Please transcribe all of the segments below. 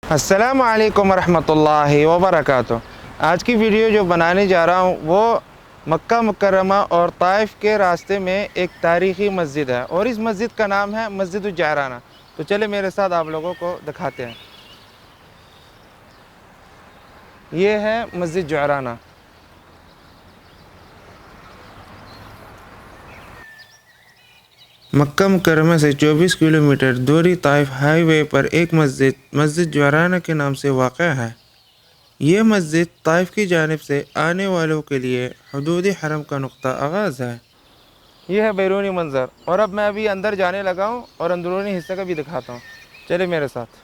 अस्सलामु अलैकुम रहमतुल्लाहि व बरकातुहू। आज की वीडियो जो बनाने जा रहा हूँ वो मक्का मुकर्रमा और ताइफ के रास्ते में एक तारीख़ी मस्जिद है और इस मस्जिद का नाम है मस्जिद जाराना। तो चले मेरे साथ आप लोगों को दिखाते हैं। ये है मस्जिद जाराना। मक्का मुकर्रमा से 24 किलोमीटर दूरी ताइफ हाईवे पर एक मस्जिद जाराना के नाम से वाक़ है। ये मस्जिद ताइफ की जानिब से आने वालों के लिए हुदूद हरम का नुक्ता आगाज़ है। यह है बैरूनी मंज़र और अब मैं अभी अंदर जाने लगा हूँ और अंदरूनी हिस्से का भी दिखाता हूँ। चले मेरे साथ।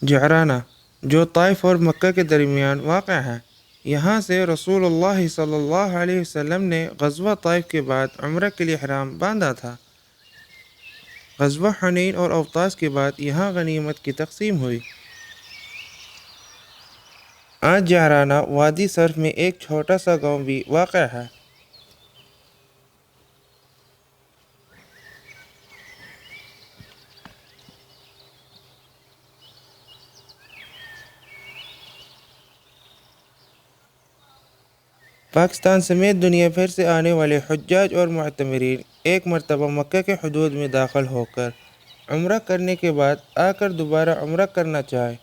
जअराना जो ताइफ और मक्का के दरमियान वाक़ है। यहाँ से रसूलुल्लाह सल्लल्लाहु अलैहि वसल्लम ने ग़ज़वा ताइफ के बाद उम्रा के लिए ihराम बांधा था। ग़ज़वा हुनैन और अवतास के बाद यहाँ गनीमत की तक़सीम हुई। आज जअराना वादी सर्फ में एक छोटा सा गाँव भी वाक़ है। पाकिस्तान समेत दुनिया भर से आने वाले हुज्जाज और मुअतमिरीन एक मरतबा मक्का के हदूद में दाखिल होकर उम्रा करने के बाद आकर दोबारा उम्रा करना चाहे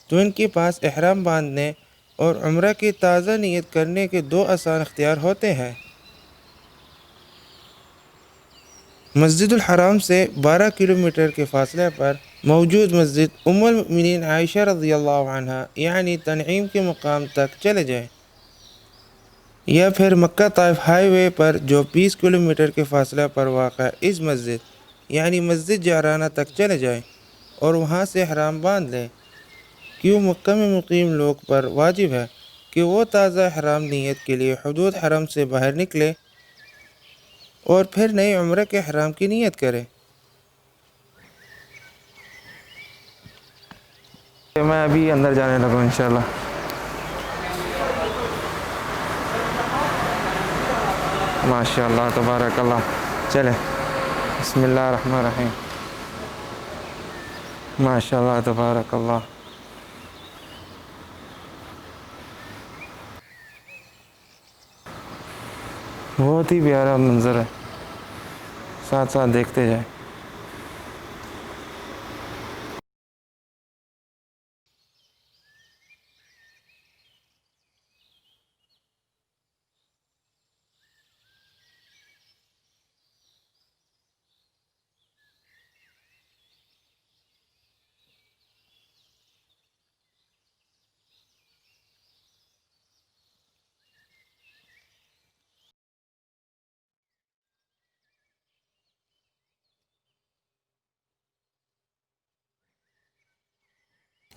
तो इनके पास ihराम बांधने और उम्रा की ताज़ा नीयत करने के दो आसान इख्तियार होते हैं। मस्जिदुल हराम से 12 किलोमीटर के फासले पर मौजूद मस्जिद उम्मुल मोमिनीन आयशा रज़ियल्लाहु अन्हा यानी तनईम के मकाम तक चले जाएं, या फिर मक्का ताइफ हाईवे पर जो 20 किलोमीटर के फासले पर वाक़ इस मस्जिद यानी मस्जिद जाराना तक चले जाएं और वहाँ से ihराम बांध लें। क्यों मक्का में मुकीम लोग पर वाजिब है कि वो ताज़ा ihराम नीयत के लिए हुदूद हरम से बाहर निकले और फिर नए उम्र के ihराम की नीयत करें। मैं अभी अंदर जाने लगा इंशाल्लाह। माशाअल्लाह तबारकल्लाह। चले बिस्मिल्लाह रहमान रहीम। माशाअल्लाह तबारकल्लाह। बहुत ही प्यारा मंज़र है, साथ साथ देखते जाए।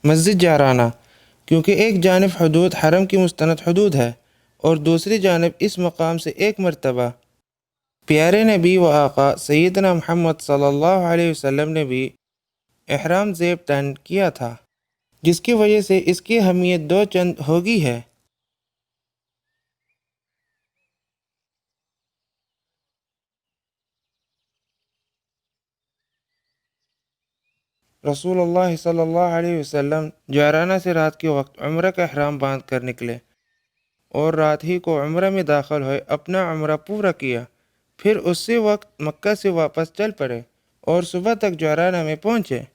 मस्जिद जाराना क्योंकि एक जानिब हदूद हरम की मुस्तनद हदूद है और दूसरी जानिब इस मकाम से एक मरतबा प्यारे नबी व आका सैयदना मोहम्मद सल्लल्लाहु अलैहि वसल्लम ने भी ihराम ज़ेब तन किया था, जिसकी वजह से इसकी अहमियत दो चंद होगी है। रसूलुल्लाह सल्लल्लाहु अलैहि वसल्लम जाराना से रात के वक्त उम्रा का ihराम बांध कर निकले और रात ही को उम्रा में दाखिल हुए अपना उम्रा पूरा किया। फिर उसी वक्त मक्का से वापस चल पड़े और सुबह तक जाराना में पहुँचे।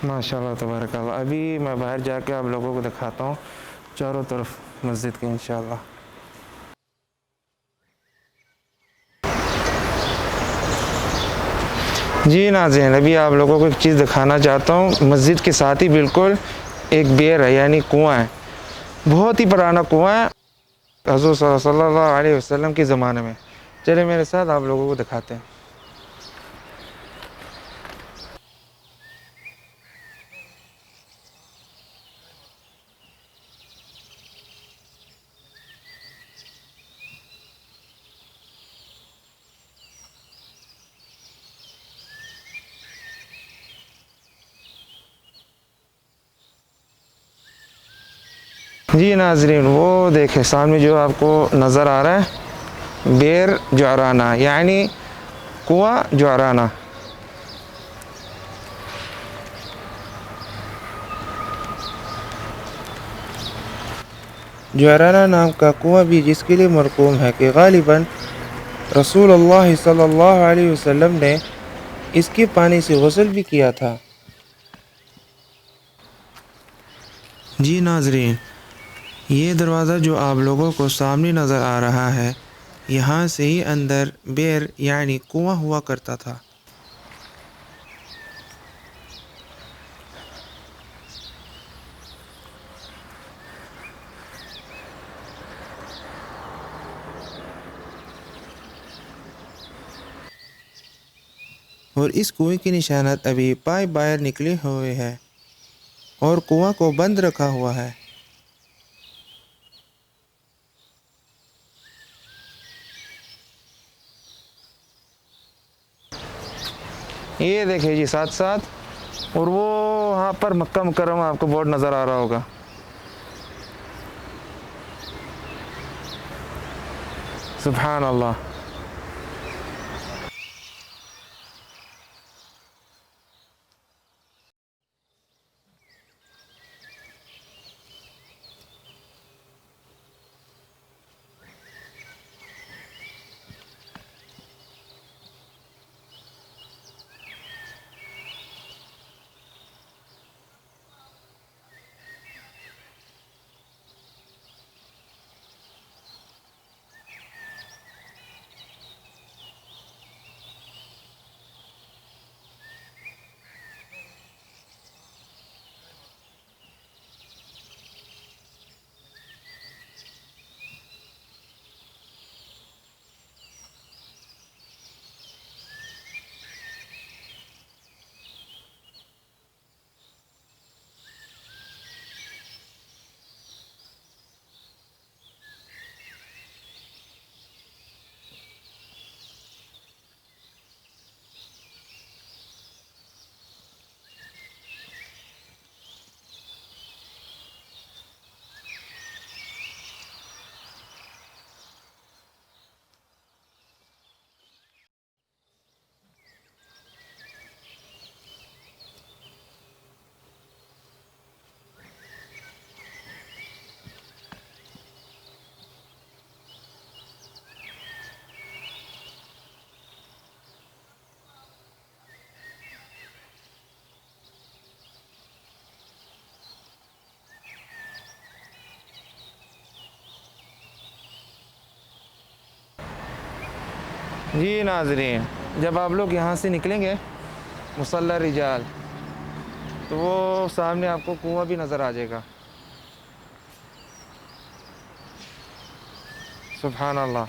माशाल्लाह तबारकल्लाह। अभी मैं बाहर जाके आप लोगों को दिखाता हूँ चारों तरफ मस्जिद के इंशाल्लाह। जी नाज़रीन, अभी आप लोगों को एक चीज़ दिखाना चाहता हूँ। मस्जिद के साथ ही बिल्कुल एक बियर है, यानी कुआँ है। बहुत ही पुराना कुआँ है, हज़रत सल्लल्लाहु अलैहि वसल्लम के ज़माने में। चलिए मेरे साथ आप लोगों को दिखाते हैं। जी नाज़रीन, वो देखें सामने जो आपको नज़र आ रहा है, बियर जुअराना, यानी कुआँ जुअराना। जुअराना नाम का कुआँ भी जिसके लिए मरकूम है कि गालिबन रसूलुल्लाह सल्लल्लाहु अलैहि वसल्लम ने इसके पानी से गुस्ल भी किया था। जी नाज़रीन, ये दरवाज़ा जो आप लोगों को सामने नज़र आ रहा है, यहाँ से ही अंदर बियर यानी कुआँ हुआ करता था। और इस कुएं की निशानत अभी पाइप बाहर निकले हुए हैं और कुआं को बंद रखा हुआ है। ये देखिए जी साथ साथ, और वो वहाँ पर मक्का मुकर्रमा आपको बोर्ड नज़र आ रहा होगा। सुभान अल्लाह। जी नाज़रीन, जब आप लोग यहाँ से निकलेंगे मुसल्ला रिजाल, तो वो सामने आपको कुआं भी नज़र आ जाएगा। सुभान अल्लाह।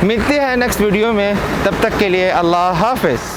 मिलते हैं नेक्स्ट वीडियो में, तब तक के लिए अल्लाह हाफ़िज़।